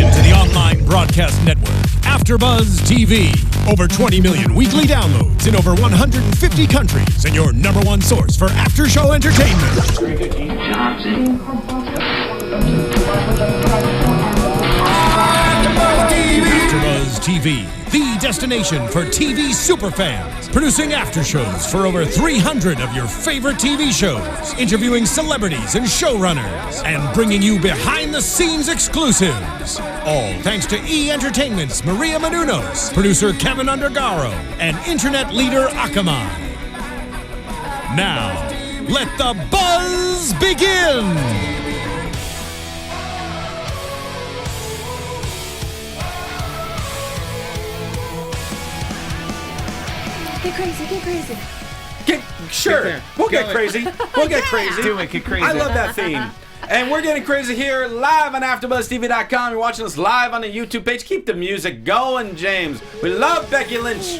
into the online broadcast network, AfterBuzz TV. Over 20 million weekly downloads in over 150 countries, and your number one source for after-show entertainment. AfterBuzz TV, the destination for TV superfans, producing aftershows for over 300 of your favorite TV shows, interviewing celebrities and showrunners, and bringing you behind-the-scenes exclusives. All thanks to E! Entertainment's Maria Menounos, producer Kevin Undergaro, and internet leader Akamai. Now, let the buzz begin! Get crazy, get crazy. Sure, we'll get crazy. We'll get crazy. Do it, get crazy. I love that theme. And we're getting crazy here live on AfterBuzzTV.com. You're watching us live on the YouTube page. Keep the music going, James. We love Becky Lynch.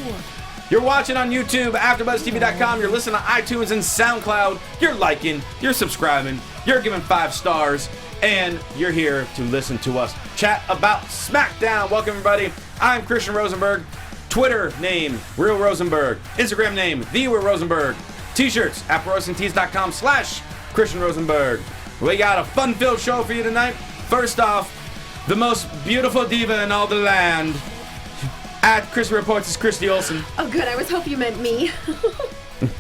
You're watching on YouTube, AfterBuzzTV.com. You're listening on iTunes and SoundCloud. You're liking, you're subscribing, you're giving 5 stars, and you're here to listen to us chat about SmackDown. Welcome, everybody. I'm Christian Rosenberg. Twitter name, Real Rosenberg. Instagram name, The Real Rosenberg. T-shirts, AfroRosenTees.com/Christian Rosenberg. We got a fun-filled show for you tonight. First off, the most beautiful diva in all the land. At Christy Reports is Christy Olsen. Oh, good. I was hoping you meant me.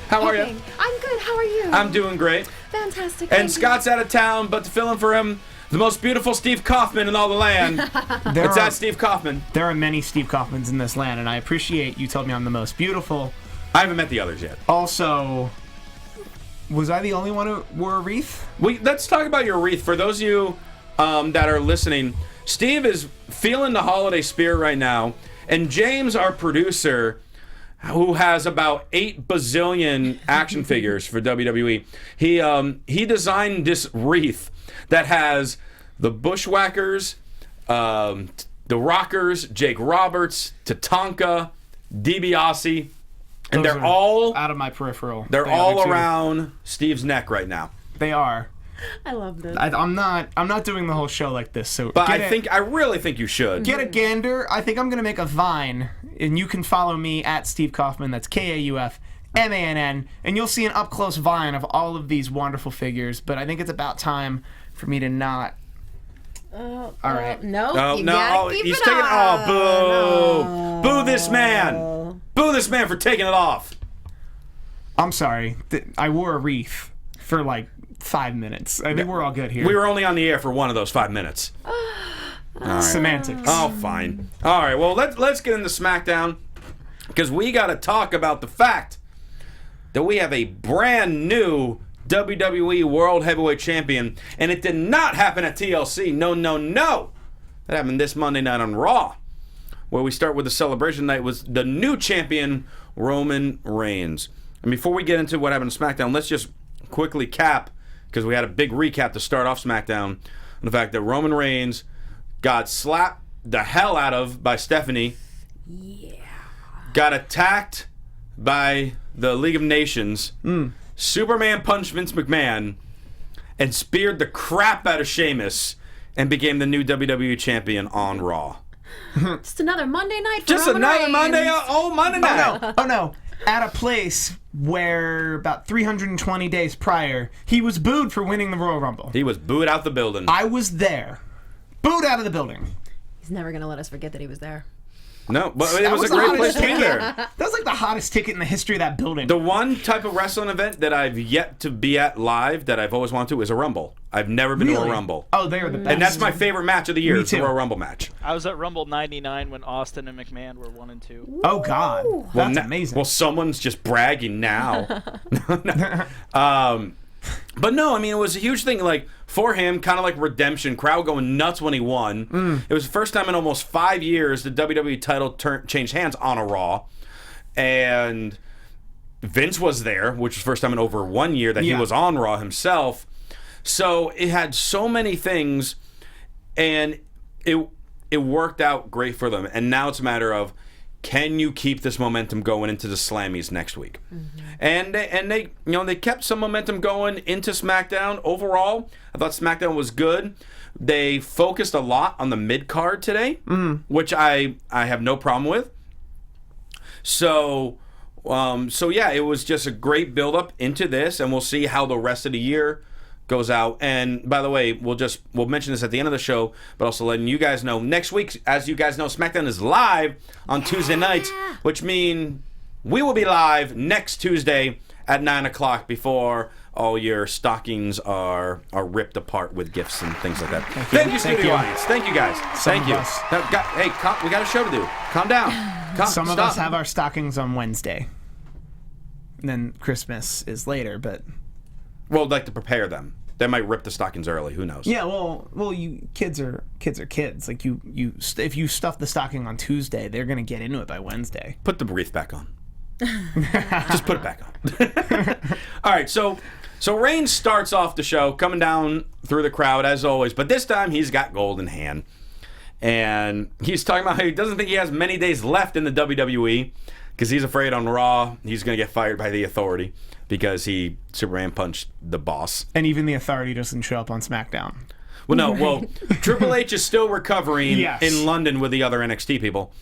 How are you? I'm good. How are you? I'm doing great. Fantastic. And Scott's out of town, but to fill in for him, the most beautiful Steve Kaufmann in all the land. It's at Steve Kaufmann. There are many Steve Kaufmans in this land, and I appreciate you told me I'm the most beautiful. I haven't met the others yet. Also, was I the only one who wore a wreath? Let's talk about your wreath. For those of you that are listening, Steve is feeling the holiday spirit right now, and James, our producer, who has about 8 bazillion action figures for WWE, he designed this wreath that has the Bushwhackers, the Rockers, Jake Roberts, Tatanka, DiBiase, and they're all out of my peripheral. They're all around Steve's neck right now. They are. I love this. I'm not doing the whole show like this. So, but I really think you should get a gander. I think I'm gonna make a Vine, and you can follow me at Steve Kaufmann. That's KAUFMANN, and you'll see an up close Vine of all of these wonderful figures. But I think it's about time for me to not. All right. No, he's taking it off. Boo! Boo this man! Boo this man for taking it off. I'm sorry. I wore a wreath for like 5 minutes. I think we're all good here. We were only on the air for one of those 5 minutes. Right. Semantics. Oh, fine. All right. Well, let's get into SmackDown, because we got to talk about the fact that we have a brand new WWE World Heavyweight Champion, and it did not happen at TLC. No. That happened this Monday night on Raw, where we start with the celebration night was the new champion, Roman Reigns. And before we get into what happened to SmackDown, let's just quickly cap, because we had a big recap to start off SmackDown, on the fact that Roman Reigns got slapped the hell out of by Stephanie. Yeah. Got attacked by the League of Nations. Superman punched Vince McMahon and speared the crap out of Sheamus and became the new WWE champion on Raw. Just another Monday night for Just Roman another Reigns. Monday night. Oh no. At a place where about 320 days prior, he was booed for winning the Royal Rumble. He was booed out the building. I was there. Booed out of the building. He's never going to let us forget that he was there. No, but it was a great place to be there. That was like the hottest ticket in the history of that building. The one type of wrestling event that I've yet to be at live that I've always wanted to is a Rumble. I've never been to a Rumble. Oh, they are the best. And that's my favorite match of the year. Me It's the too. Royal Rumble match. I was at Rumble 99 when Austin and McMahon were 1 and 2. Oh, God. That's amazing. Well, someone's just bragging now. But no, I mean, it was a huge thing, like, for him, kind of like redemption, crowd going nuts when he won. It was the first time in almost 5 years the WWE title changed hands on a Raw. And Vince was there, which was the first time in over 1 year that he was on Raw himself. So it had so many things, and it worked out great for them. And now it's a matter of, can you keep this momentum going into the Slammies next week? And they kept some momentum going into SmackDown. Overall, I thought SmackDown was good. They focused a lot on the mid card today, which I have no problem with. So yeah, it was just a great build up into this, and we'll see how the rest of the year goes out. And by the way, we'll mention this at the end of the show, but also letting you guys know, next week, as you guys know, SmackDown is live on Tuesday nights, which means we will be live next Tuesday at 9 o'clock before all your stockings are ripped apart with gifts and things like that. Thank you, studio audience. Thank you, guys. Thank you. We got a show to do. Calm down. Some of us have our stockings on Wednesday. And then Christmas is later, but... Well, I'd like to prepare them. They might rip the stockings early. Who knows? Yeah, well, you kids are kids. Like if you stuff the stocking on Tuesday, they're gonna get into it by Wednesday. Put the wreath back on. Just put it back on. All right, so Reigns starts off the show coming down through the crowd as always, but this time he's got gold in hand, and he's talking about how he doesn't think he has many days left in the WWE because he's afraid on Raw he's gonna get fired by the Authority. Because he Superman punched the boss. And even the Authority doesn't show up on SmackDown. Well, Triple H is still recovering in London with the other NXT people.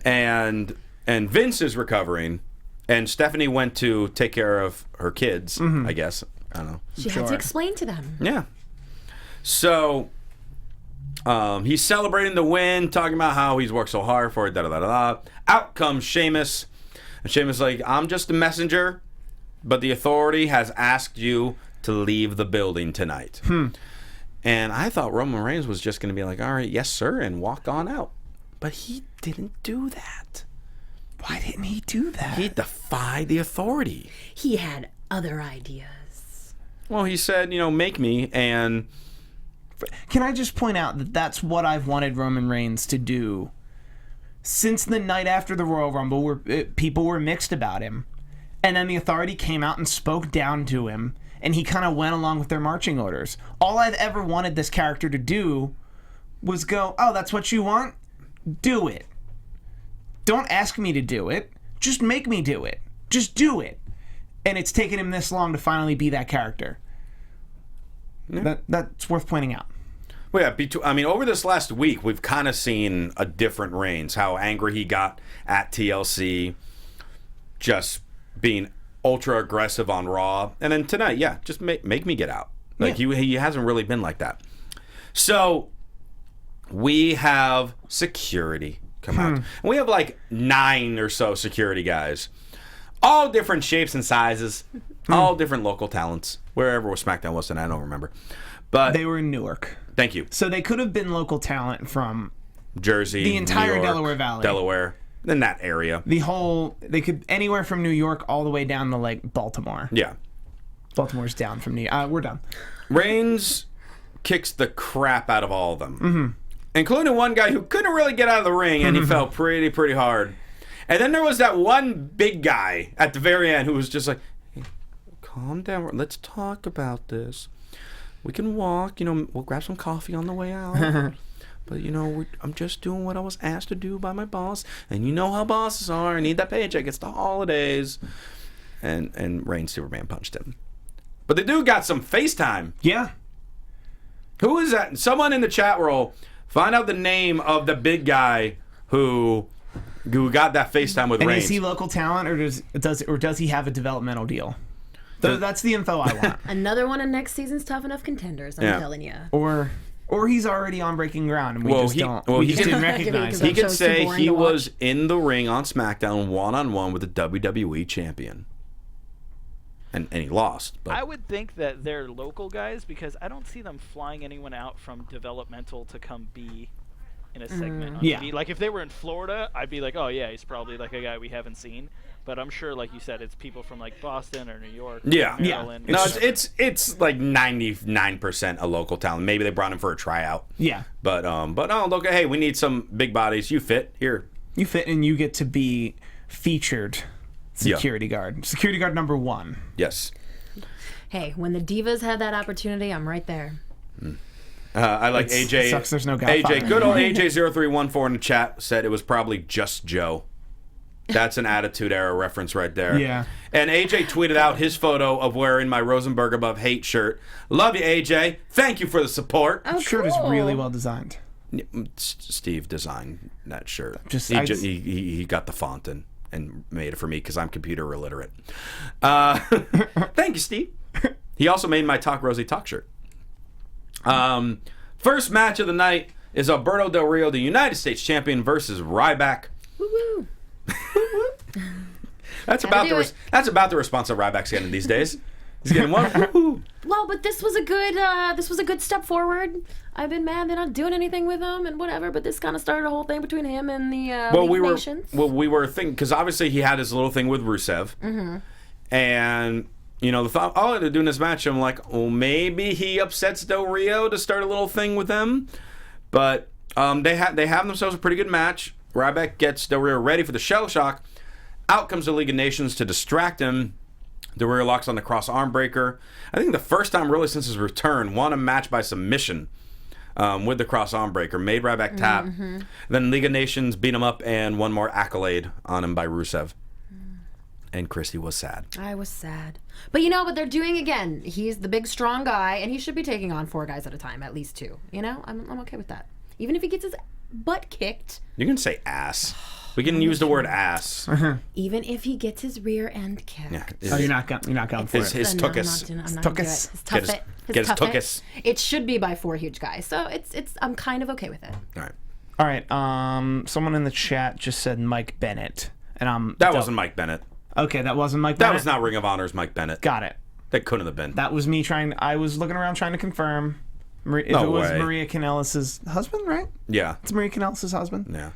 And Vince is recovering. And Stephanie went to take care of her kids, I guess. I don't know. She had to explain to them. Yeah. So he's celebrating the win, talking about how he's worked so hard for it, da-da-da-da-da. Out comes Sheamus. And Sheamus is like, I'm just a messenger. But the Authority has asked you to leave the building tonight. And I thought Roman Reigns was just going to be like, all right, yes, sir, and walk on out. But he didn't do that. Why didn't he do that? He defied the Authority. He had other ideas. Well, he said, make me, and... Can I just point out that that's what I've wanted Roman Reigns to do since the night after the Royal Rumble where people were mixed about him. And then the Authority came out and spoke down to him, and he kind of went along with their marching orders. All I've ever wanted this character to do was go, oh, that's what you want? Do it. Don't ask me to do it. Just make me do it. Just do it. And it's taken him this long to finally be that character. Yeah. That's worth pointing out. Well, yeah, over this last week, we've kind of seen a different Reigns, how angry he got at TLC, just being ultra aggressive on Raw, and then tonight, just make me get out. Like he hasn't really been like that. So we have security come out, and we have like 9 or so security guys, all different shapes and sizes, all different local talents. Wherever SmackDown was tonight, I don't remember, but they were in Newark. Thank you. So they could have been local talent from Jersey, the entire New York, Delaware Valley, in that area. They could anywhere from New York all the way down to like Baltimore. Yeah. Baltimore's down from New York. We're done. Reigns kicks the crap out of all of them. Including one guy who couldn't really get out of the ring, and he fell pretty hard. And then there was that one big guy at the very end who was just like, hey, calm down. Let's talk about this. We can walk. We'll grab some coffee on the way out. But, I'm just doing what I was asked to do by my boss. And you know how bosses are. I need that paycheck. It's the holidays. And Reigns Superman punched him. But the dude got some FaceTime. Yeah. Who is that? Someone in the chat roll, find out the name of the big guy who got that FaceTime with Reigns. And is he local talent, or does he have a developmental deal? That's the info I want. Another one of next season's Tough Enough contenders, I'm telling you. Or he's already on Breaking Ground, and we just didn't recognize him. He could say he was in the ring on SmackDown one-on-one with the WWE champion. And he lost. But I would think that they're local guys because I don't see them flying anyone out from developmental to come be in a segment on TV. Like, if they were in Florida, I'd be like, oh, yeah, he's probably like a guy we haven't seen. But I'm sure, like you said, it's people from like Boston or New York, or Maryland. No, it's like 99% a local talent. Maybe they brought him for a tryout. Yeah. But look, hey, we need some big bodies. You fit here. You fit, and you get to be featured security guard. Security guard number 1. Yes. Hey, when the divas have that opportunity, I'm right there. I like AJ. It sucks there's no guy. AJ, good old AJ0314 in the chat said it was probably just Joe. That's an Attitude Era reference right there. Yeah. And AJ tweeted out his photo of wearing my Rosenberg Above Hate shirt. Love you, AJ. Thank you for the support. Oh, Shirt is cool. really well designed. Steve designed that shirt. I He got the font and made it for me because I'm computer illiterate. Thank you, Steve. He also made my Talk Rosie Talk shirt. First match of the night is Alberto Del Rio, the United States champion, versus Ryback. Woo-woo. That's about the response that Ryback's getting these days. He's getting one. Woo-hoo. Well, but this was a good step forward. I've been mad they're not doing anything with him and whatever, but this kind of started a whole thing between him and the League of Nations. We were thinking, because obviously he had his little thing with Rusev, and the thought, they're doing this match. I'm like, maybe he upsets Del Rio to start a little thing with them, but they have themselves a pretty good match. Ryback gets Del Rio ready for the shell shock. Out comes the League of Nations to distract him. Del Rio locks on the cross arm breaker. I think the first time really since his return, won a match by submission with the cross arm breaker. Made Ryback tap. Then League of Nations beat him up and one more accolade on him by Rusev. And Christy was sad. I was sad. But you know what they're doing again? He's the big, strong guy, and he should be taking on 4 guys at a time, at least 2. I'm okay with that. Even if he gets his butt kicked. You can say ass. We can use the word ass. Even if he gets his rear end kicked. Yeah. You're not going for it. His tuchus. I'm not gonna do it. Get his tuchus. It should be by 4 huge guys, so I'm kind of okay with it. All right. Someone in the chat just said Mike Bennett, and that wasn't Mike Bennett. Okay, that wasn't Mike Bennett. That was not Ring of Honor's Mike Bennett. Got it. That couldn't have been. That was me I was looking around trying to confirm if it was Maria Kanellis' husband, right? Yeah. It's Maria Kanellis' husband? Yeah.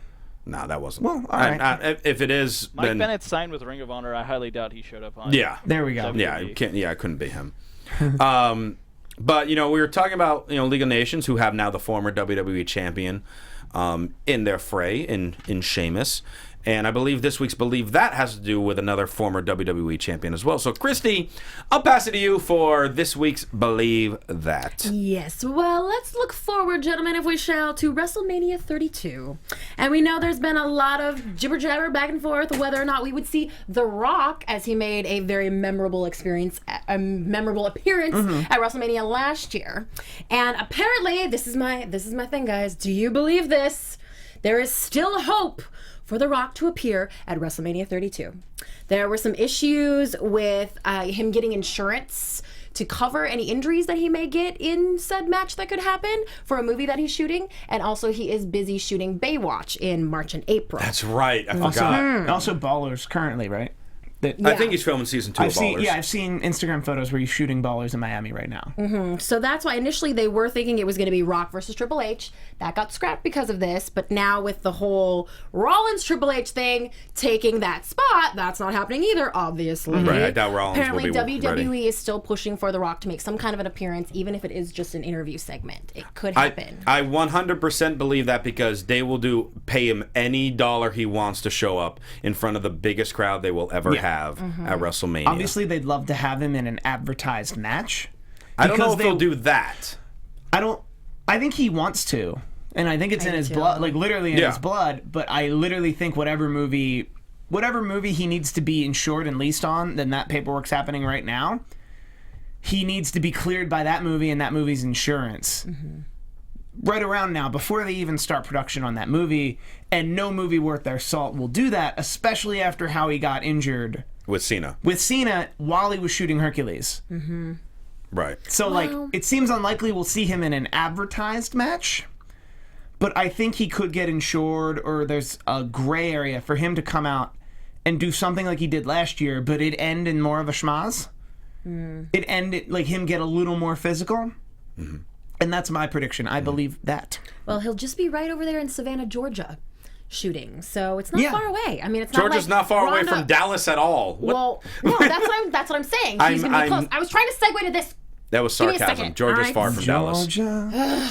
No, that wasn't. Well, all right. If it is, Mike then Bennett signed with Ring of Honor. I highly doubt he showed up on. Yeah. There we go. WWE. Yeah, it couldn't be him. But we were talking about League of Nations, who have now the former WWE champion in their fray in Sheamus. And I believe this week's Believe That has to do with another former WWE champion as well. So, Christy, I'll pass it to you for this week's Believe That. Yes, well, let's look forward, gentlemen, if we shall, to WrestleMania 32. And we know there's been a lot of jibber-jabber back and forth whether or not we would see The Rock, as he made a very memorable appearance at WrestleMania last year. And apparently, this is my thing, guys. Do you believe this? There is still hope for The Rock to appear at WrestleMania 32. There were some issues with him getting insurance to cover any injuries that he may get in said match that could happen for a movie that he's shooting, and also he is busy shooting Baywatch in March and April. That's right. I forgot. Also Ballers currently, right? I think he's filming season 2 of Ballers. I've seen Instagram photos where he's shooting Ballers in Miami right now. So that's why initially they were thinking it was going to be Rock versus Triple H. That got scrapped because of this, but now with the whole Rollins Triple H thing taking that spot, that's not happening either, obviously. Right, I doubt Rollins Apparently will be WWE ready. is still pushing for The Rock to make some kind of an appearance, even if it is just an interview segment. It could happen. I 100% believe that because they will pay him any dollar he wants to show up in front of the biggest crowd they will ever have at WrestleMania. Obviously, they'd love to have him in an advertised match. I don't know if they'll do that. I think he wants to. And I think it's in his blood, like literally in his blood, but I literally think whatever movie he needs to be insured and leased on, then that paperwork's happening right now. He needs to be cleared by that movie and that movie's insurance. Right around now, before they even start production on that movie, and no movie worth their salt will do that, especially after how he got injured with Cena while he was shooting Hercules. Right. So, it seems unlikely we'll see him in an advertised match, but I think he could get insured, or there's a gray area for him to come out and do something like he did last year, but it'd end in more of a schmaz. It'd end like him get a little more physical. And that's my prediction. I believe that. Well, he'll just be right over there in Savannah, Georgia, shooting. So it's not far away. I mean, it's not Georgia's not far away from Dallas at all. Well, no, that's what I'm saying. He's going to be close. I was trying to segue to this. That was sarcasm. Georgia's far from Dallas. Georgia.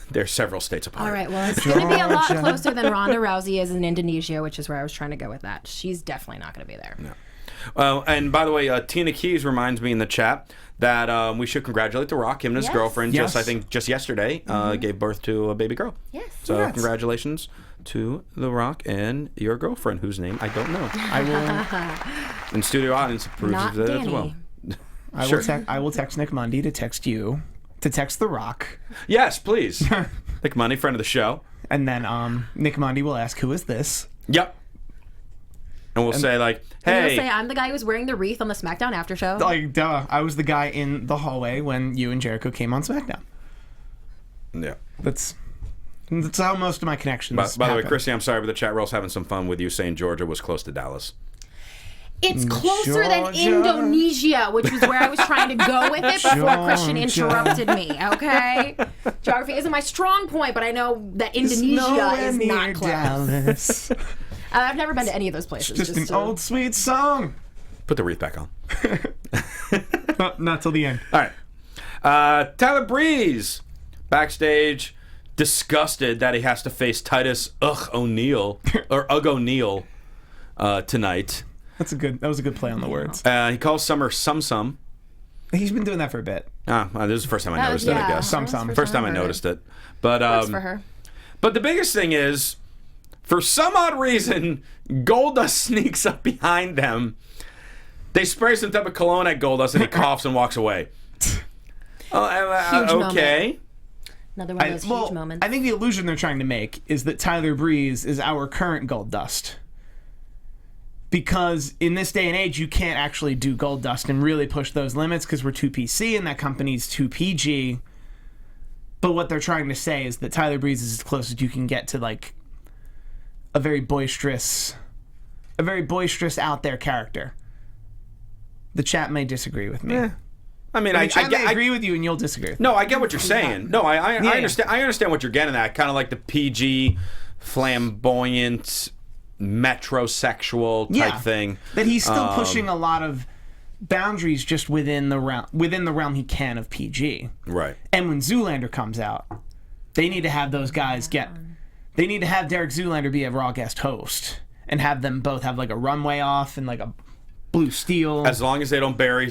They're several states apart. All right, well, it's going to be a lot closer than Ronda Rousey is in Indonesia, which is where I was trying to go with that. She's definitely not going to be there. No. And by the way, Tina Keys reminds me in the chat that we should congratulate The Rock. Him and his girlfriend just yesterday gave birth to a baby girl. Yes. So congratulations to The Rock and your girlfriend, whose name I don't know. I will. And studio audience approves Not of it Danny. as well. I will text Nick Mundy to text you, to text The Rock. Yes, please. Nick Mundy, friend of the show. And then Nick Mundy will ask, who is this? Yep. And we'll say, like, And hey. you'll say, I'm the guy who was wearing the wreath on the SmackDown after show. Like, duh. I was the guy in the hallway when you and Jericho came on SmackDown. Yeah. That's how most of my connections By the way, happen. Christy, I'm sorry, but the chat roll's having some fun with you saying Georgia was close to Dallas. It's closer than Georgia. Indonesia, which was where I was trying to go with it before Christian interrupted me, okay? Geography isn't my strong point, but I know that Indonesia is not close. Dallas. I've never been to any of those places. Just an old sweet song. Put the wreath back on. Not till the end. All right. Tyler Breeze, backstage, disgusted that he has to face Titus O'Neil tonight. That was a good play on the words. He calls Summer Sum. He's been doing that for a bit. This is the first time I noticed it, I guess. Some. First time I noticed it. But Works for her. But the biggest thing is, for some odd reason, Goldust sneaks up behind them. They spray some type of cologne at Goldust, and he coughs and walks away. Huge okay. moment. Another one of those huge moments. I think the illusion they're trying to make is that Tyler Breeze is our current Goldust. Because in this day and age, you can't actually do Goldust and really push those limits because we're too PC and that company's too PG. But what they're trying to say is that Tyler Breeze is as close as you can get to, like, a very boisterous out there character. The chat may disagree with me. I mean, I agree with you and you'll disagree. No, I get what you're saying. No, I understand. I understand what you're getting at. Kind of like the PG, flamboyant, metrosexual type thing. That he's still pushing a lot of boundaries just within the realm he can of PG. Right. And when Zoolander comes out, they need to have those guys they need to have Derek Zoolander be a Raw guest host and have them both have like a runway off and like a blue steel. As long as they don't bury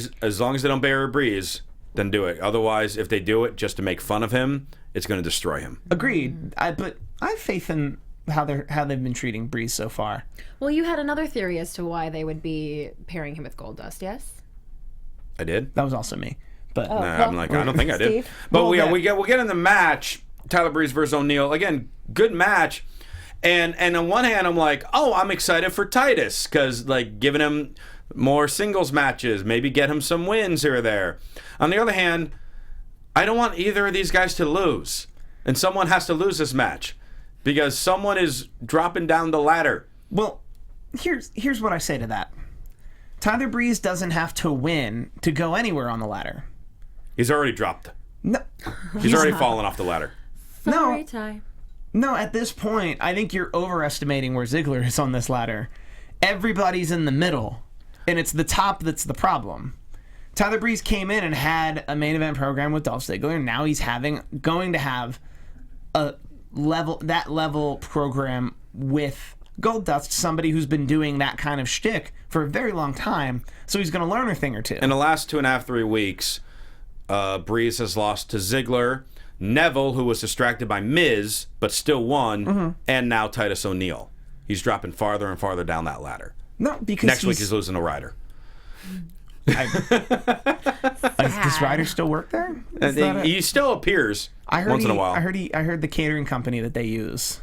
Breeze, then do it. Otherwise, if they do it just to make fun of him, it's going to destroy him. Agreed. But I have faith in how they've been treating Breeze so far. Well, you had another theory as to why they would be pairing him with Goldust, yes? I did? That was also me. But I'm like, I don't think I did. Steve? But we'll get in the match. Tyler Breeze versus O'Neil. Again, good match. And on one hand, I'm like, oh, I'm excited for Titus because, like, giving him more singles matches, maybe get him some wins here or there. On the other hand, I don't want either of these guys to lose. And someone has to lose this match because someone is dropping down the ladder. Well, here's what I say to that. Tyler Breeze doesn't have to win to go anywhere on the ladder. He's already dropped. No. He's already fallen off the ladder. Sorry, Ty. No, at this point, I think you're overestimating where Ziggler is on this ladder. Everybody's in the middle, and it's the top that's the problem. Tyler Breeze came in and had a main event program with Dolph Ziggler, and now he's going to have a level program with Goldust, somebody who's been doing that kind of shtick for a very long time, so he's going to learn a thing or two. In the last 2.5, 3 weeks, Breeze has lost to Ziggler, Neville, who was distracted by Miz, but still won, and now Titus O'Neil. He's dropping farther and farther down that ladder. No, because next week he's losing to Ryder. Does Ryder still work there? He still appears once in a while. I heard the catering company that they use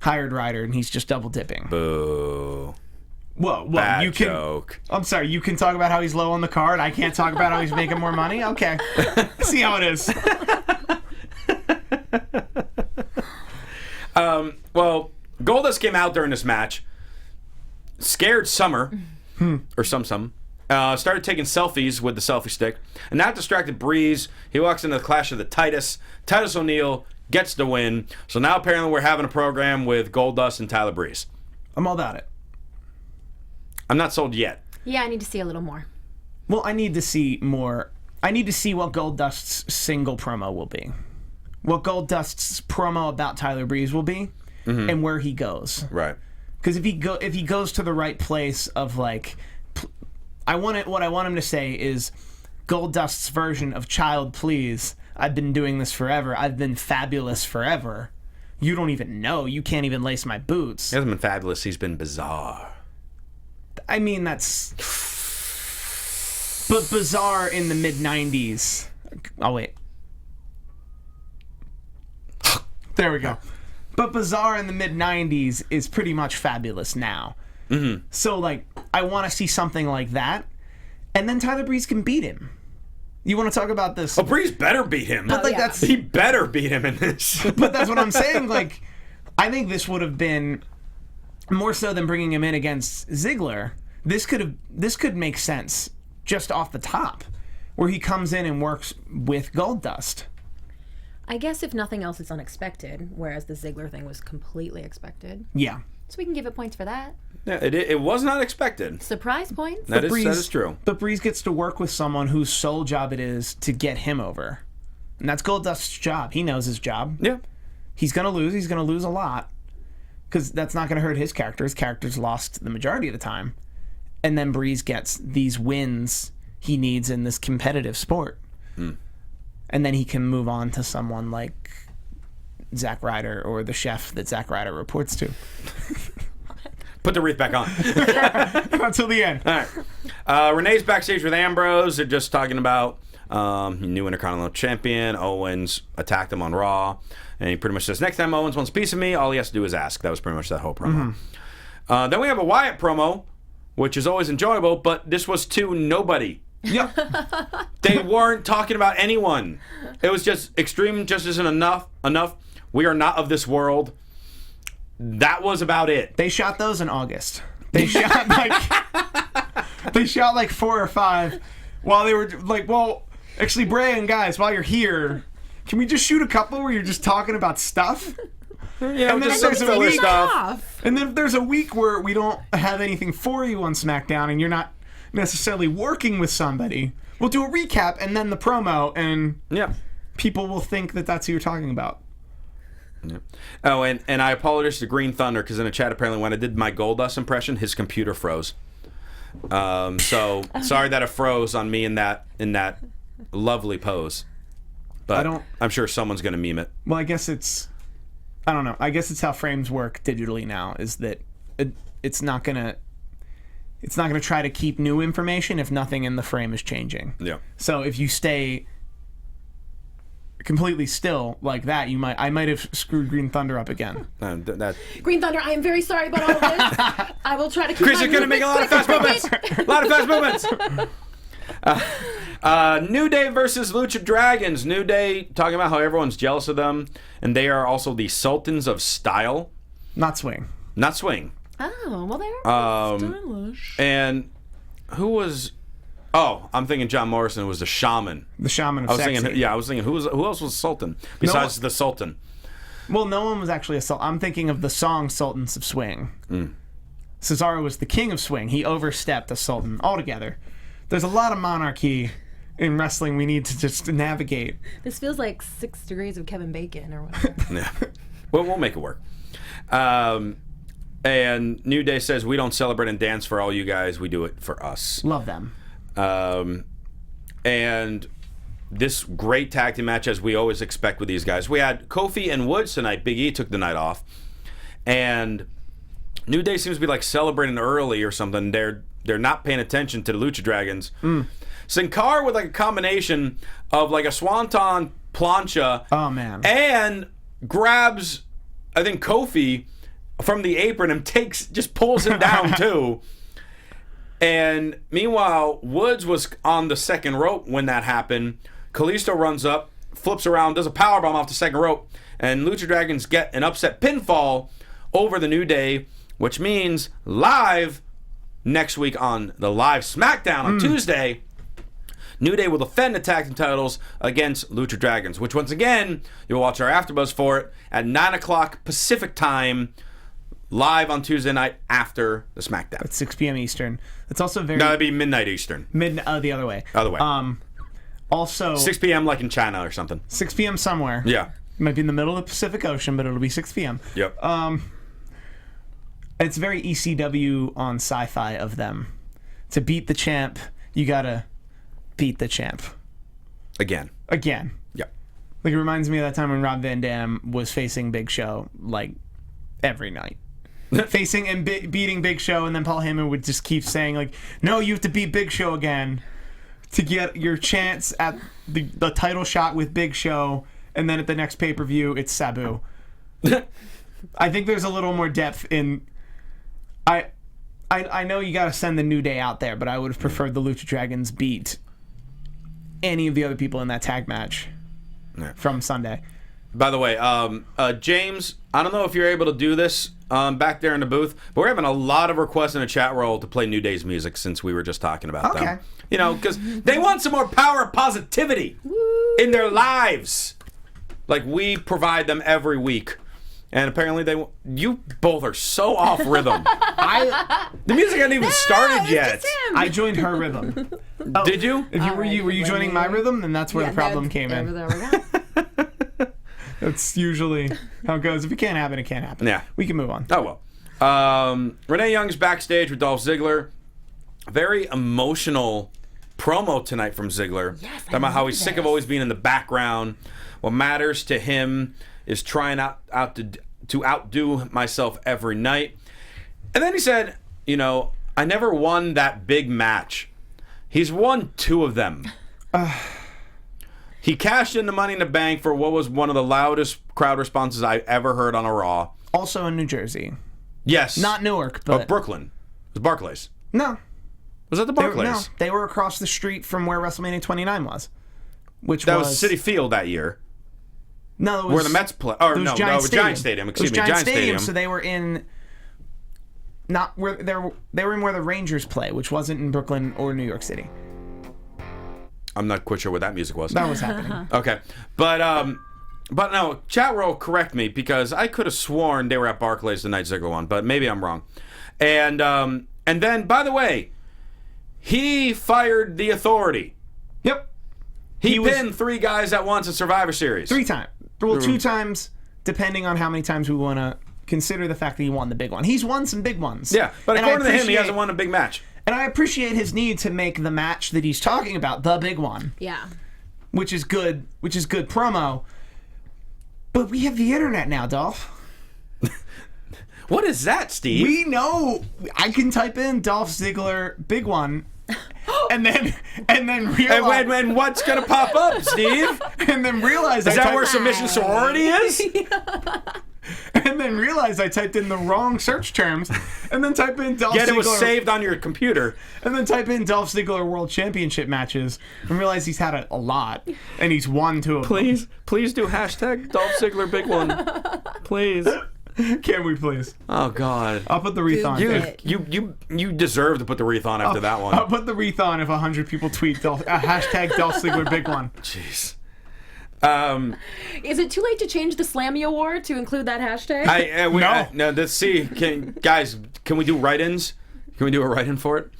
hired Ryder, and he's just double dipping. Boo. Whoa, Bad joke. I'm sorry, you can talk about how he's low on the card. I can't talk about how he's making more money? Okay. See how it is. Well, Goldust came out during this match, scared Summer, or some, started taking selfies with the selfie stick, and that distracted Breeze. He walks into the clash of the Titus O'Neil gets the win. So now apparently we're having a program with Goldust and Tyler Breeze. I'm all about it. I'm not sold yet. Yeah, I need to see a little more. Well, I need to see more. I need to see what Goldust's single promo will be. What Goldust's promo about Tyler Breeze will be, and where he goes. Right. Because if he goes to the right place of like What I want him to say is Goldust's version of "Child, please. I've been doing this forever. I've been fabulous forever. You don't even know. You can't even lace my boots." He hasn't been fabulous. He's been bizarre. I mean, that's... But bizarre in the mid-90s. Oh, wait. There we go. But bizarre in the mid-90s is pretty much fabulous now. Mm-hmm. So, like, I want to see something like that. And then Tyler Breeze can beat him. You want to talk about this? Oh, Breeze better beat him. But, like, that's... He better beat him in this. But that's what I'm saying. Like, I think this would have been more so than bringing him in against Ziggler. This could make sense just off the top, where he comes in and works with Goldust. I guess if nothing else, it's unexpected, whereas the Ziggler thing was completely expected. Yeah. So we can give it points for that. Yeah, it was not expected. Surprise points. That is true. But Breeze gets to work with someone whose sole job it is to get him over. And that's Goldust's job. He knows his job. Yeah. He's going to lose. He's going to lose a lot. Because that's not going to hurt his character. His character's lost the majority of the time. And then Breeze gets these wins he needs in this competitive sport. Mm. And then he can move on to someone like Zack Ryder or the chef that Zack Ryder reports to. Put the wreath back on. Until the end. All right. Renee's backstage with Ambrose. They're just talking about new Intercontinental Champion. Owens attacked him on Raw. And he pretty much says, next time Owens wants a piece of me, all he has to do is ask. That was pretty much that whole promo. Mm-hmm. Then we have a Wyatt promo, which is always enjoyable, but this was to nobody. Yep. They weren't talking about anyone. It was just extreme just isn't enough. We are not of this world. That was about it. They shot those in August. They shot like 4 or 5 while they were like, well, actually, Bray and guys, while you're here, can we just shoot a couple where you're just talking about stuff? Yeah, and then just there's some a filler week stuff. And then there's a week where we don't have anything for you on SmackDown and you're not necessarily working with somebody. We'll do a recap and then the promo, and people will think that that's who you're talking about. Yeah. Oh, and I apologize to Green Thunder, because in a chat apparently when I did my Goldust impression, his computer froze. So sorry that it froze on me in that lovely pose. But I'm sure someone's going to meme it. Well, I guess it's... I don't know. I guess it's how frames work digitally now, is that it's not going to try to keep new information if nothing in the frame is changing. Yeah. So if you stay completely still like that, I might have screwed Green Thunder up again. Green Thunder, I am very sorry about all of this. I will try to keep Chris is going to make a lot of fast movements. A lot of fast movements. New Day versus Lucha Dragons. New Day talking about how everyone's jealous of them, and they are also the Sultans of Style. Not swing. Oh, well, they're stylish. And who was... Oh, I'm thinking John Morrison was the Shaman. The Shaman of Sexy. I was thinking who else was Sultan besides the Sultan? Well, no one was actually a Sultan. I'm thinking of the song Sultans of Swing. Cesaro was the king of swing. He overstepped a Sultan altogether. There's a lot of monarchy in wrestling we need to just navigate. This feels like 6 degrees of Kevin Bacon or whatever. Yeah. Well, we'll make it work. And New Day says, we don't celebrate and dance for all you guys. We do it for us. Love them. And this great tag team match, as we always expect with these guys. We had Kofi and Woods tonight. Big E took the night off. And New Day seems to be like celebrating early or something. They're not paying attention to the Lucha Dragons. Sin Cara with like a combination of like a Swanton plancha. Oh, man. And grabs, I think, Kofi from the apron and just pulls him down too. And meanwhile, Woods was on the second rope when that happened. Kalisto runs up, flips around, does a powerbomb off the second rope, and Lucha Dragons get an upset pinfall over the New Day, which means live next week on the live SmackDown on Tuesday, New Day will defend the tag team titles against Lucha Dragons, which once again, you'll watch our AfterBuzz for it at 9 o'clock Pacific time, live on Tuesday night after the SmackDown. At 6 p.m. Eastern. It's also very... No, that'd be midnight Eastern. The other way. Other way. Also... 6 p.m. like in China or something. 6 p.m. somewhere. Yeah. It might be in the middle of the Pacific Ocean, but it'll be 6 p.m. Yep. It's very ECW on Syfy of them to beat the champ, you gotta beat the champ. Again. Yeah. Like, it reminds me of that time when Rob Van Dam was facing Big Show, like, every night. Facing and beating Big Show, and then Paul Heyman would just keep saying, like, no, you have to beat Big Show again to get your chance at the title shot with Big Show, and then at the next pay-per-view, it's Sabu. I think there's a little more depth in... I know you got to send the New Day out there, but I would have preferred the Lucha Dragons beat any of the other people in that tag match from Sunday. By the way, James, I don't know if you're able to do this back there in the booth, but we're having a lot of requests in the chat roll to play New Day's music since we were just talking about them. You know, because they want some more power and positivity in their lives, like we provide them every week. And apparently you both are so off rhythm. The music hadn't even started yet. I joined her rhythm. Did you? Were you joining my rhythm? Then that's where the problem came in. There we go. That's usually how it goes. If it can't happen, it can't happen. Yeah. We can move on. Oh, well. Renee Young's backstage with Dolph Ziggler. Very emotional promo tonight from Ziggler. Yes, talking about how he's sick of always being in the background. What matters to him is trying to outdo myself every night. And then he said, you know, I never won that big match. He's won 2 of them. He cashed in the Money in the Bank for what was one of the loudest crowd responses I ever heard on a Raw. Also in New Jersey. Yes. Not Newark, but... Brooklyn. It was Barclays. No. Was that the Barclays? No, they were across the street from where WrestleMania 29 was. That was Citi Field that year. No, it was... Where the Mets play. Or no, it was Giant Stadium. Excuse me, Giant Stadium. So they were in... Not where they were in where the Rangers play, which wasn't in Brooklyn or New York City. I'm not quite sure what that music was. That was happening. Okay. But no, chat roll, correct me, because I could have sworn they were at Barclays the night Ziggler won, but maybe I'm wrong. And then, by the way, he fired the Authority. Yep. He pinned 3 guys at once in Survivor Series. 3 times. Well, 2 times, depending on how many times we want to consider the fact that he won the big one. He's won some big ones. Yeah, but according to him, he hasn't won a big match. And I appreciate his need to make the match that he's talking about the big one. Yeah. Which is good promo. But we have the internet now, Dolph. What is that, Steve? We know. I can type in Dolph Ziggler big one and then realize and what's gonna pop up, Steve? And then realize is that where Submission Sorority is? And then realize I typed in the wrong search terms, and then type in Dolph Ziggler. Yet it was saved on your computer. And then type in Dolph Ziggler World Championship matches, and realize he's had a lot, and he's won 2 of them. Please do hashtag Dolph Ziggler big one. Please. Can we please? Oh God. I'll put the wreath on. You deserve to put the wreath on after that one. I'll put the wreath on if 100 people tweet hashtag Dolph Ziggler big one. Jeez. Is it too late to change the Slammy Award to include that hashtag? No. Let's see. Guys, can we do write-ins? Can we do a write-in for it?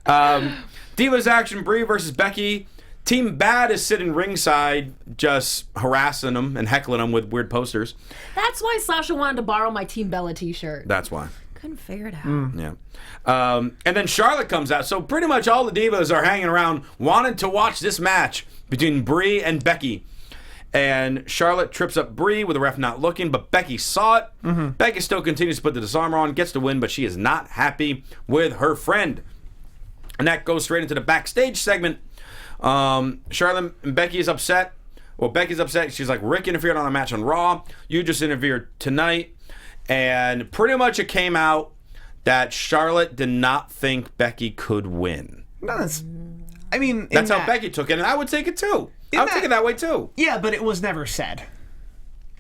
Divas Action, Brie versus Becky. Team Bad is sitting ringside, just harassing them and heckling them with weird posters. That's why Sasha wanted to borrow my Team Bella t-shirt. That's why. Couldn't figure it out. Yeah. And then Charlotte comes out. So pretty much all the divas are hanging around wanting to watch this match between Brie and Becky. And Charlotte trips up Brie with the ref not looking, but Becky saw it. Mm-hmm. Becky still continues to put the disarmer on, gets the win, but she is not happy with her friend. And that goes straight into the backstage segment. Charlotte and Becky is upset. Well, Becky's upset. She's like, Rick interfered on a match on Raw. You just interfered tonight. And pretty much it came out that Charlotte did not think Becky could win. No, that's how Becky took it, and I would take it too. I would take it that way too. Yeah, but it was never said.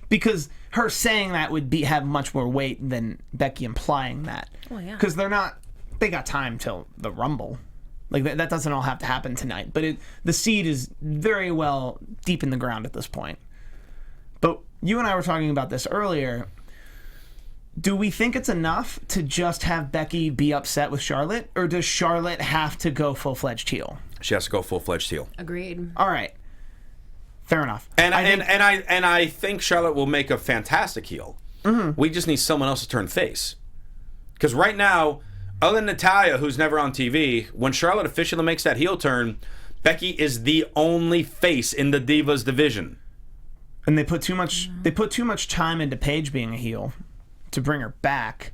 Because her saying that would have much more weight than Becky implying that. Well, yeah. Because they got time till the Rumble. Like, that doesn't all have to happen tonight. But the seed is very well deep in the ground at this point. But you and I were talking about this earlier. Do we think it's enough to just have Becky be upset with Charlotte? Or does Charlotte have to go full-fledged heel? She has to go full-fledged heel. Agreed. All right. Fair enough. And I think Charlotte will make a fantastic heel. Mm-hmm. We just need someone else to turn face. Because right now, other than Natalya, who's never on TV, when Charlotte officially makes that heel turn, Becky is the only face in the Divas division. And they put too much time into Paige being a heel to bring her back.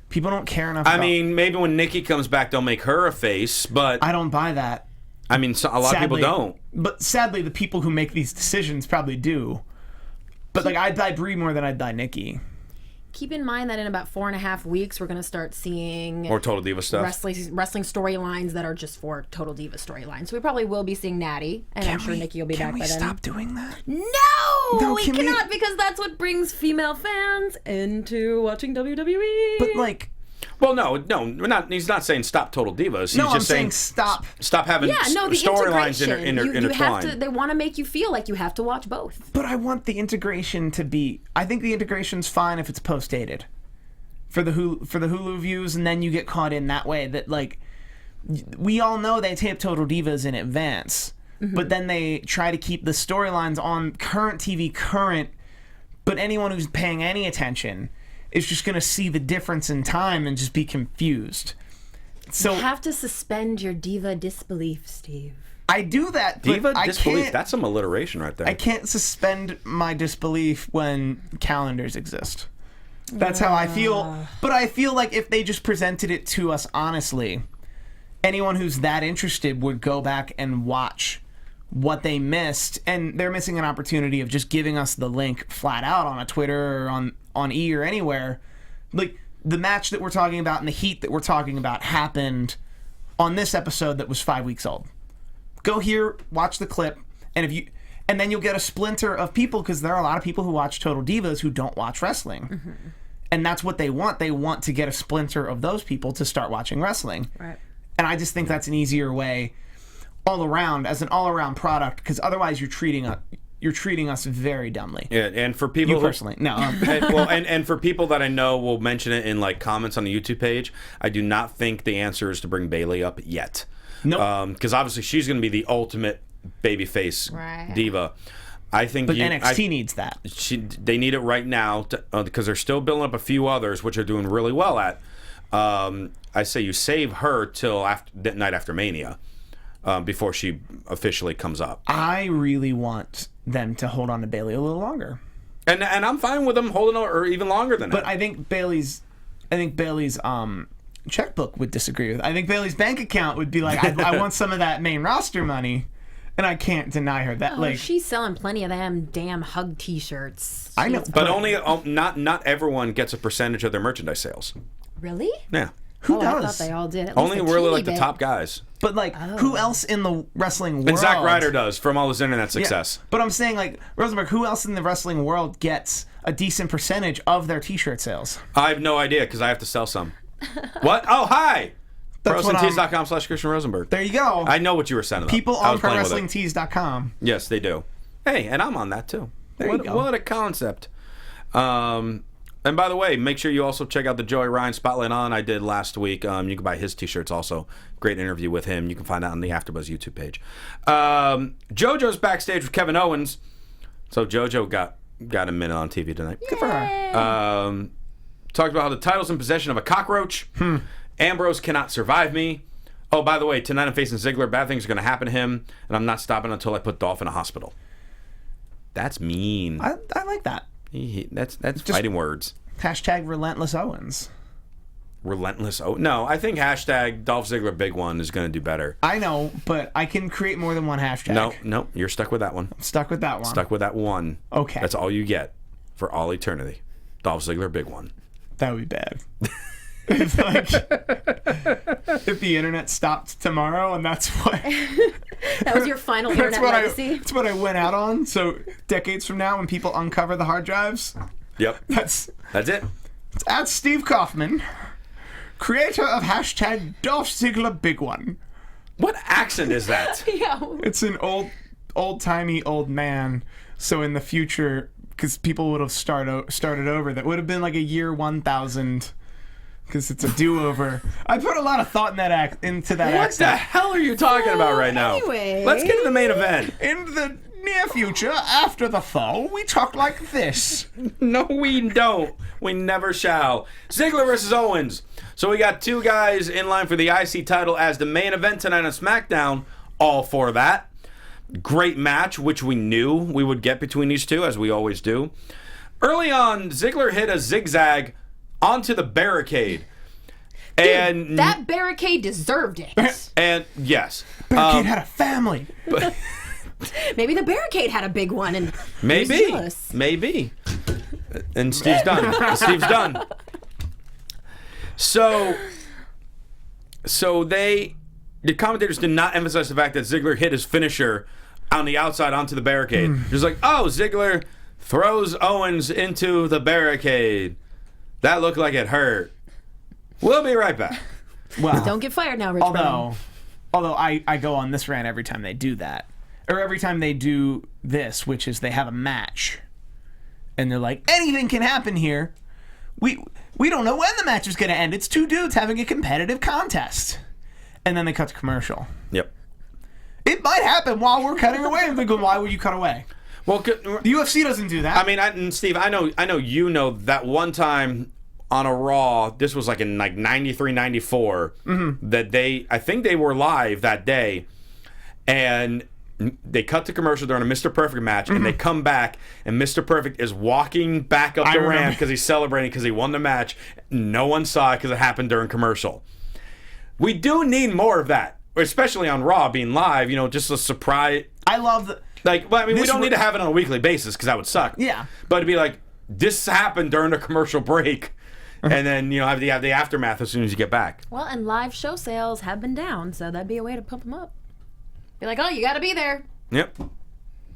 People don't care enough. I mean, maybe when Nikki comes back, they'll make her a face, but I don't buy that. I mean, a lot of people don't. But sadly, the people who make these decisions probably do. But like, I'd buy Brie more than I'd buy Nikki. Keep in mind that in about 4.5 weeks, we're going to start seeing more Total Diva stuff. Wrestling storylines that are just for Total Diva storylines. So we probably will be seeing Natty, and I'm sure Nikki will be back by then. Can we stop doing that? No, we cannot, because that's what brings female fans into watching WWE. But like, well, no, we're not. He's not saying stop Total Divas. He's I'm just saying stop having storylines intertwined. You have to, they want to make you feel like you have to watch both. But I want the integration to be. I think the integration's fine if it's post dated for the Hulu views, and then you get caught in that way. That like, we all know they tape Total Divas in advance, but then they try to keep the storylines on current TV current. But anyone who's paying any attention is just going to see the difference in time and just be confused. So you have to suspend your diva disbelief, Steve. I do that. Diva disbelief, that's some alliteration right there. I can't suspend my disbelief when calendars exist. That's how I feel. But I feel like if they just presented it to us honestly, anyone who's that interested would go back and watch what they missed, and they're missing an opportunity of just giving us the link flat out on a Twitter or on E or anywhere. Like, the match that we're talking about and the heat that we're talking about happened on this episode that was 5 weeks old. Go here, watch the clip, and then you'll get a splinter of people, because there are a lot of people who watch Total Divas who don't watch wrestling. And that's what they want. They want to get a splinter of those people to start watching wrestling. Right. And I just think that's an easier way all around, as an all-around product, because otherwise you're treating us very dumbly. Yeah, and for people personally, no. and for people that I know will mention it in like comments on the YouTube page, I do not think the answer is to bring Bayley up yet. No, because obviously she's going to be the ultimate babyface diva. I think, but NXT needs that. They need it right now because they're still building up a few others which are doing really well at. I say you save her till that night after Mania. Before she officially comes up. I really want them to hold on to Bayley a little longer. And I'm fine with them holding on or even longer than that. But I think Bayley's checkbook would disagree with it. I think Bayley's bank account would be like, I want some of that main roster money, and I can't deny her that. Like, she's selling plenty of them damn hug T-shirts. I know, but only not everyone gets a percentage of their merchandise sales. Really? Yeah. Who does? I thought they all did. Only really like the top guys. But like, who else in the wrestling world? And Zack Ryder does from all his internet success. Yeah. But I'm saying, like, Rosenberg, who else in the wrestling world gets a decent percentage of their T-shirt sales? I have no idea because I have to sell some. What? Oh, hi. ProWrestlingTees.com/Christian Rosenberg. There you go. I know what you were sending. People on ProWrestlingTees.com. Yes, they do. Hey, and I'm on that too. There you go. What a concept. And by the way, make sure you also check out the Joey Ryan Spotlight On I did last week. You can buy his T-shirts also. Great interview with him. You can find that on the AfterBuzz YouTube page. JoJo's backstage with Kevin Owens. So JoJo got a minute on TV tonight. Good for her. Talked about how the title's in possession of a cockroach. Ambrose cannot survive me. Oh, by the way, tonight I'm facing Ziggler. Bad things are going to happen to him, and I'm not stopping until I put Dolph in a hospital. That's mean. I like that. That's fighting words. Hashtag Relentless Owens. Relentless Owens? No, I think hashtag Dolph Ziggler Big One is going to do better. I know, but I can create more than one hashtag. No, you're stuck with that one. I'm stuck with that one. Stuck with that one. Okay. That's all you get for all eternity. Dolph Ziggler Big One. That would be bad. If the internet stopped tomorrow and that's what that was your final internet legacy. That's what I went out on. So decades from now, when people uncover the hard drives, yep, that's it. It's at Steve Kaufmann, creator of hashtag Dolph Ziggler Big One. What accent is that? Yeah, it's an old-timey old man. So in the future, because people would have started over, that would have been like a year 1000. Because it's a do-over. I put a lot of thought into that What accent. the hell are you talking about right now? Anyway. Let's get to the main event. In the near future, after the fall, we talk like this. No, we don't. We never shall. Ziggler versus Owens. So we got two guys in line for the IC title as the main event tonight on SmackDown. All for that. Great match, which we knew we would get between these two, as we always do. Early on, Ziggler hit a zigzag onto the barricade. And that barricade deserved it. And yes. Barricade had a family. Maybe the barricade had a big one, and Maybe. And Steve's done. So the commentators did not emphasize the fact that Ziggler hit his finisher on the outside onto the barricade. Just like, oh, Ziggler throws Owens into the barricade. That looked like it hurt. We'll be right back. Well, don't get fired now, Rich. Although I go on this rant every time they do that. Or every time they do this, which is they have a match. And they're like, anything can happen here. We don't know when the match is going to end. It's two dudes having a competitive contest. And then they cut to commercial. Yep. It might happen while we're cutting away. I'm thinking, why would you cut away? Well, the UFC doesn't do that. I mean, Steve, I know you know that one time on a Raw, this was like in like 93, 94, that I think they were live that day, and they cut to commercial during a Mr. Perfect match, and they come back, and Mr. Perfect is walking back up the ramp because he's celebrating because he won the match. No one saw it because it happened during commercial. We do need more of that, especially on Raw being live, just a surprise. I love the... we don't need to have it on a weekly basis because that would suck. Yeah. But it'd be like, this happened during a commercial break, and then, have the aftermath as soon as you get back. Well, and live show sales have been down, so that'd be a way to pump them up. Be like, oh, you got to be there. Yep.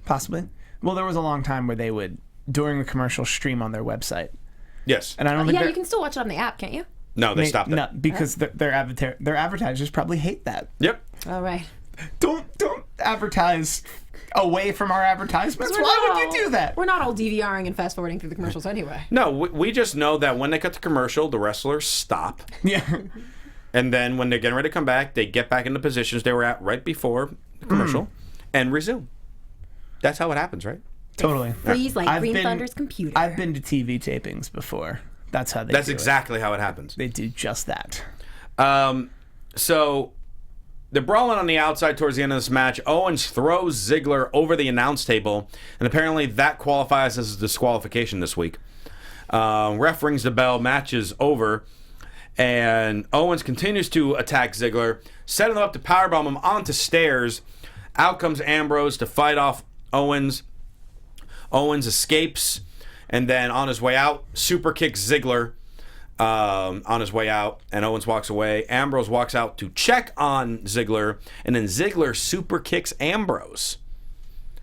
Possibly. Well, there was a long time where they would, during the commercial, stream on their website. Yes. And I don't think you can still watch it on the app, can't you? No, they stopped that. No, because their advertisers probably hate that. Yep. All right. Don't advertise away from our advertisements. Why would you do that? We're not all DVRing and fast forwarding through the commercials anyway. No, we just know that when they cut to commercial, the wrestlers stop. Yeah. And then when they're getting ready to come back, they get back into positions they were at right before the commercial and resume. That's how it happens, right? Totally. Freeze like Green Thunder's computer. I've been to TV tapings before. That's how they That's do exactly how it happens. They do just that. So they're brawling on the outside towards the end of this match. Owens throws Ziggler over the announce table, and apparently that qualifies as a disqualification this week. Ref rings the bell, match is over, and Owens continues to attack Ziggler, setting him up to powerbomb him onto stairs. Out comes Ambrose to fight off Owens. Owens escapes, and then on his way out, super kicks Ziggler on his way out, and Owens walks away. Ambrose walks out to check on Ziggler, and then Ziggler super kicks Ambrose.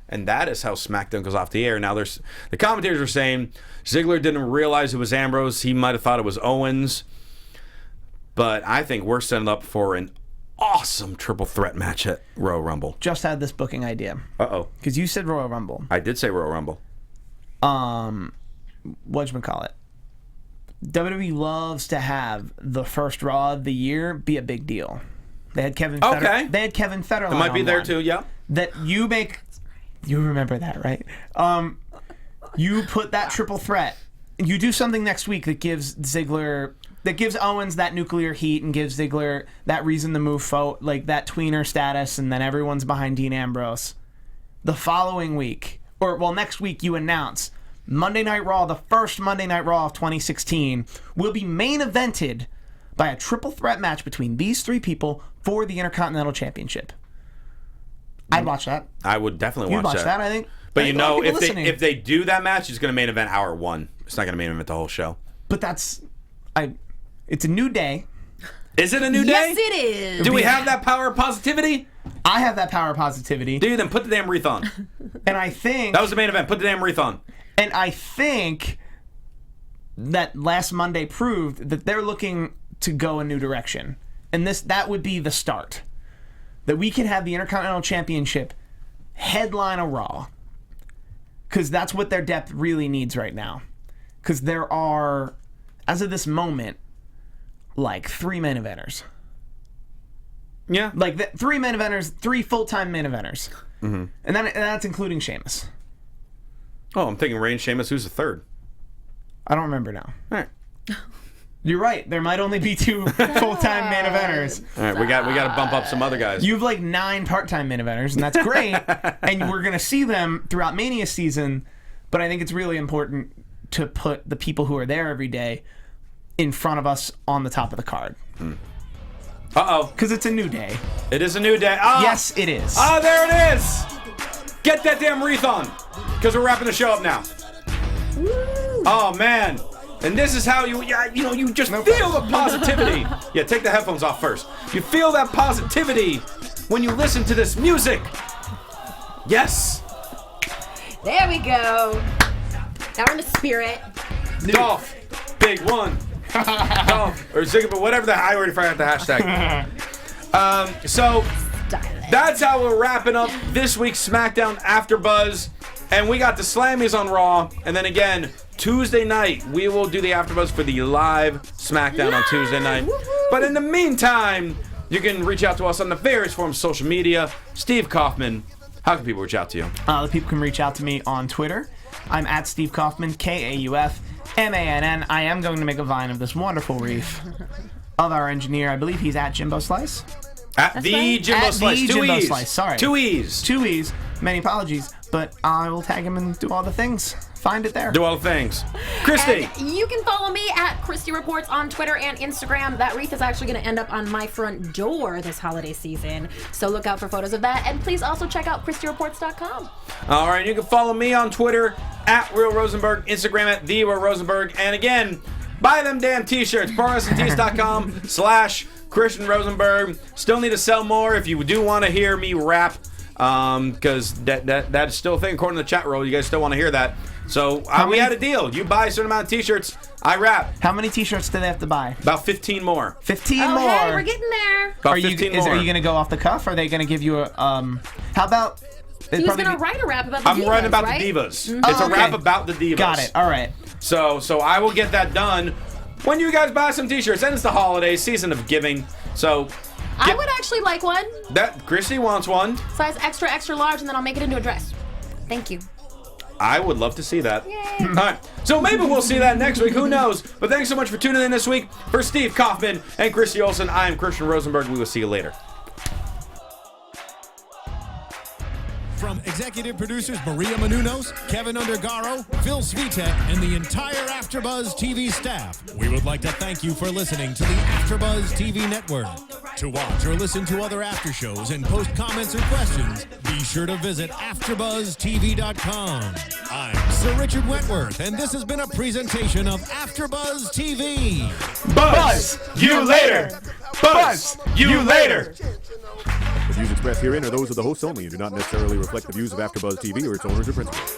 And that is how SmackDown goes off the air. Now, the commentators are saying Ziggler didn't realize it was Ambrose. He might have thought it was Owens. But I think we're setting up for an awesome triple threat match at Royal Rumble. Just had this booking idea. Uh-oh. Because you said Royal Rumble. I did say Royal Rumble. Whatchamacallit? WWE loves to have the first Raw of the year be a big deal. They had Kevin Federline. Okay. They had Kevin Federline. It might be on there one. too, yeah. That you make... You remember that, right? You put that triple threat. You do something next week that gives Ziggler... That gives Owens that nuclear heat and gives Ziggler that reason to move forward, like that tweener status, and then everyone's behind Dean Ambrose. The following week, next week, you announce Monday Night Raw, the first Monday Night Raw of 2016, will be main evented by a triple threat match between these three people for the Intercontinental Championship. I'd watch that. I would definitely watch that. I think. But if they do that match, it's going to main event hour 1. It's not going to main event the whole show. But it's a new day. Is it a new day? Yes, it is. Do we have that power of positivity? I have that power of positivity. Do you? Then put the damn wreath on. And I think... That was the main event. Put the damn wreath on. And I think that last Monday proved that they're looking to go a new direction. And that would be the start. That we can have the Intercontinental Championship headline a Raw. Because that's what their depth really needs right now. Because there are, as of this moment, like 3 main eventers. Yeah. Like 3 main eventers, 3 full-time main eventers. And that's including Sheamus. Oh, I'm thinking Reigns, Sheamus. Who's the third? I don't remember now. All right. You're right. There might only be 2 full-time main eventers. All right, we got to bump up some other guys. You have like 9 part-time main eventers, and that's great. And we're going to see them throughout Mania season, but I think it's really important to put the people who are there every day in front of us on the top of the card. Uh-oh. Because it's a new day. It is a new day. Oh. Yes, it is. Oh, there it is. Get that damn wreath on, because we're wrapping the show up now. Woo. Oh, man. And this is how you just feel the positivity. Yeah, take the headphones off first. You feel that positivity when you listen to this music. Yes. There we go. Now we're in the spirit. Dolph, big one. Dolph, or Ziggler, whatever I already forgot the hashtag. So that's how we're wrapping up this week's SmackDown AfterBuzz. And we got the Slammies on Raw. And then again, Tuesday night, we will do the AfterBuzz for the live SmackDown on Tuesday night. But in the meantime, you can reach out to us on the various forms of social media. Steve Kaufmann, how can people reach out to you? The people can reach out to me on Twitter. I'm at Steve Kaufmann, Kaufmann. I am going to make a vine of this wonderful wreath of our engineer. I believe he's at Jimbo Slice. At the right. Jimbo At Slice. the Two Jimbo E's. Slice, sorry. 2 E's. 2 E's. Many apologies. But I will tag him and do all the things. Find it there. Do all the things. Christy. And you can follow me at Christy Reports on Twitter and Instagram. That wreath is actually going to end up on my front door this holiday season. So look out for photos of that. And please also check out ChristyReports.com. All right, you can follow me on Twitter at Real Rosenberg, Instagram at The Real Rosenberg. And again, buy them damn t-shirts. ProWrestlingTees.com/Christian Rosenberg. Still need to sell more if you do want to hear me rap. Because that is still a thing according to the chat roll. You guys still want to hear that. So we had a deal. You buy a certain amount of t-shirts, I rap. How many t-shirts do they have to buy? About 15 more. 15 Oh, more. hey, we're getting there. About Are you 15 more. going to go off the cuff? Or are they going to give you a how about He was going to write a rap about the divas, I'm writing about right? the divas. Mm-hmm. It's a okay. rap about the divas. Got it. All right. So I will get that done when you guys buy some t-shirts. And it's the holidays, season of giving. So I would actually like one. that Christy wants one. Size extra, extra large, and then I'll make it into a dress. Thank you. I would love to see that. Yay. All right. So maybe we'll see that next week. Who knows? But thanks so much for tuning in this week. For Steve Kaufmann and Christy Olsen, I am Christian Rosenberg. We will see you later. From executive producers Maria Menounos, Kevin Undergaro, Phil Svitek, and the entire AfterBuzz TV staff, we would like to thank you for listening to the AfterBuzz TV network. To watch or listen to other after shows and post comments or questions, be sure to visit AfterBuzzTV.com. I'm Sir Richard Wentworth, and this has been a presentation of AfterBuzz TV. Buzz you later. Buzz you later. The views expressed herein are those of the hosts only and do not necessarily reflect the views of AfterBuzz TV or its owners or principals.